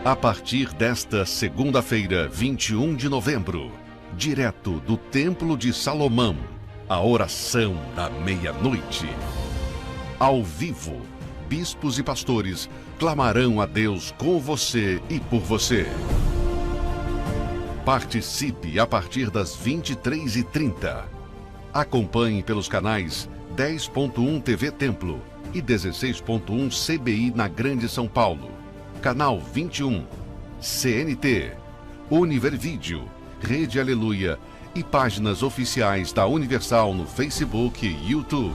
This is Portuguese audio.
A partir desta segunda-feira, 21 de novembro, direto do Templo de Salomão, a oração da meia-noite. Ao vivo, bispos e pastores clamarão a Deus com você e por você. Participe a partir das 23h30. Acompanhe pelos canais 10.1 TV Templo e 16.1 CBI na Grande São Paulo, Canal 21, CNT, Univervídeo, Rede Aleluia e páginas oficiais da Universal no Facebook e YouTube.